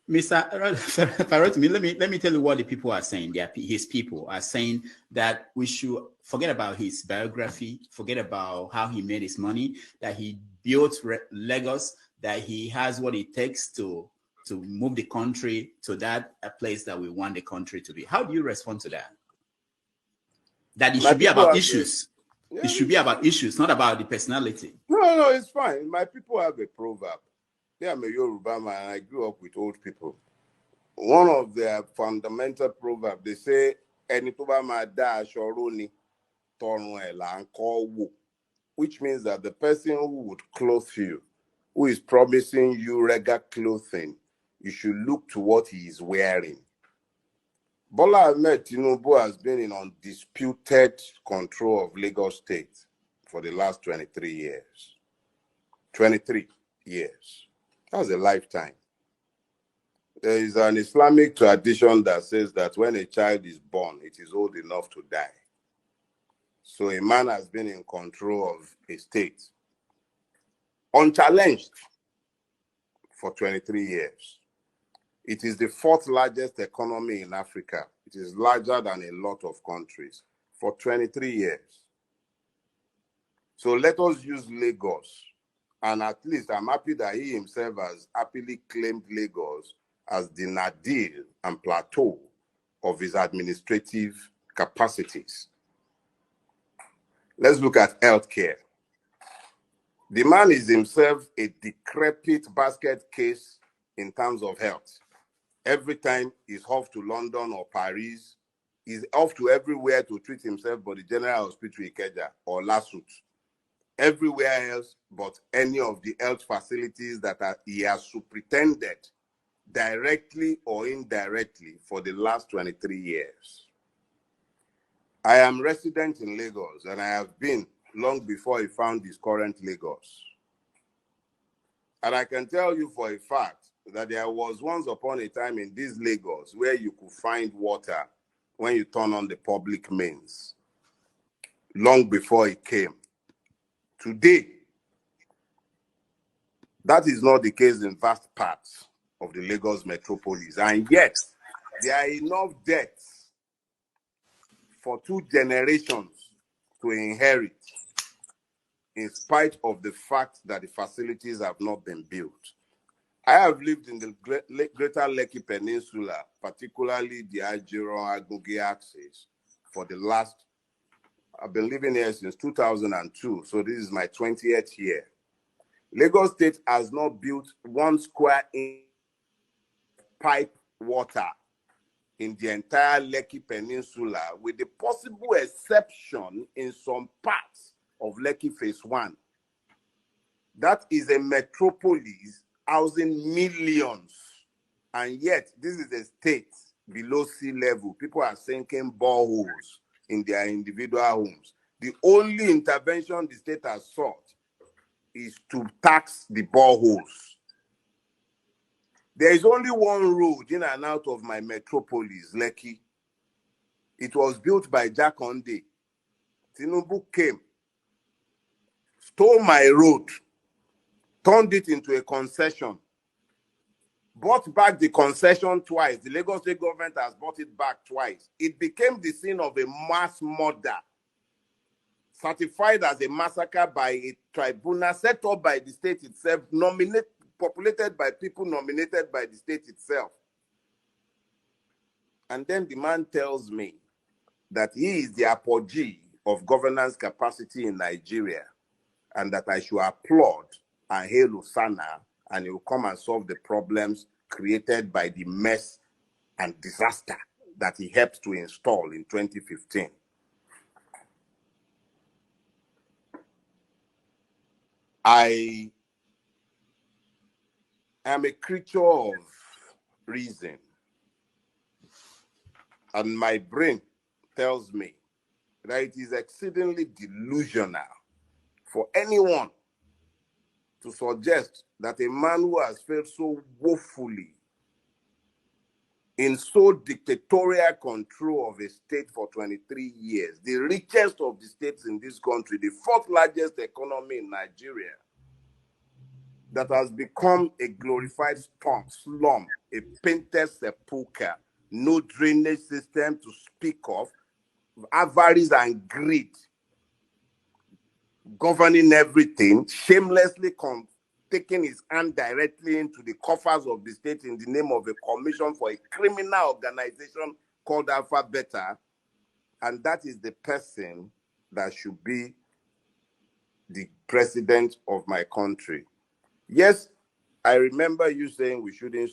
Mr. Farotimi, let me tell you what the people are saying. His people are saying that we should forget about his biography, forget about how he made his money, that he built Lagos, that he has what it takes to move the country to that a place that we want the country to be. How do you respond to that? That it should be about issues. Yeah, it should be about issues, not about the personality. No, it's fine. My people have a proverb. Yeah, I'm a Yoruba man, and I grew up with old people. One of their fundamental proverbs, they say, "Ẹni tó bá máa dá aṣọ ró ni, tọrùn ẹ̀ là ń kọ́ wò," which means that the person who would clothe you, who is promising you regular clothing, you should look to what he is wearing. Bola Ahmed Tinubu has been in undisputed control of Lagos State for the last 23 years. 23 years. That's a lifetime. There is an Islamic tradition that says that when a child is born, it is old enough to die. So a man has been in control of a state, unchallenged, for 23 years. It is the fourth largest economy in Africa. It is larger than a lot of countries for 23 years. So let us use Lagos. And at least I'm happy that he himself has happily claimed Lagos as the nadir and plateau of his administrative capacities. Let's look at healthcare. The man is himself a decrepit basket case in terms of health. Every time he's off to London or Paris, he's off to everywhere to treat himself but the General Hospital Ikeja or Lasut. Everywhere else but any of the health facilities that he has superintended directly or indirectly for the last 23 years. I am resident in Lagos, and I have been long before he found his current Lagos. And I can tell you for a fact that there was once upon a time in this Lagos where you could find water when you turn on the public mains, long before it came. Today, that is not the case in vast parts of the Lagos metropolis. And yet, there are enough debts for 2 generations to inherit, in spite of the fact that the facilities have not been built. I have lived in the Greater Lekki Peninsula, particularly the Ajero-Agoge axis, for the last, I've been living here since 2002, so this is my 20th year. Lagos State has not built 1 square inch pipe water in the entire Lekki Peninsula, with the possible exception in some parts of Lekki Phase 1. That is a metropolis housing millions, and yet this is a state below sea level. People are sinking boreholes in their individual homes. The only intervention the state has sought is to tax the boreholes. There is only one road in and out of my metropolis, Lekki. It was built by Jakonde. Tinubu came, stole my road, turned it into a concession, bought back the concession twice. The Lagos State government has bought it back twice. It became the scene of a mass murder, certified as a massacre by a tribunal set up by the state itself, populated by people nominated by the state itself. And then the man tells me that he is the apogee of governance capacity in Nigeria, and that I should applaud and hail Hosanna, and he will come and solve the problems created by the mess and disaster that he helped to install in 2015. I am a creature of reason, and my brain tells me that it is exceedingly delusional for anyone to suggest that a man who has failed so woefully in so dictatorial control of a state for 23 years, the richest of the states in this country, the 4th largest economy in Nigeria, that has become a glorified slum, a painted sepulchre, no drainage system to speak of, avarice and greed governing everything, shamelessly taking his hand directly into the coffers of the state in the name of a commission for a criminal organization called Alpha Beta. And that is the person that should be the president of my country. Yes, I remember you saying we shouldn't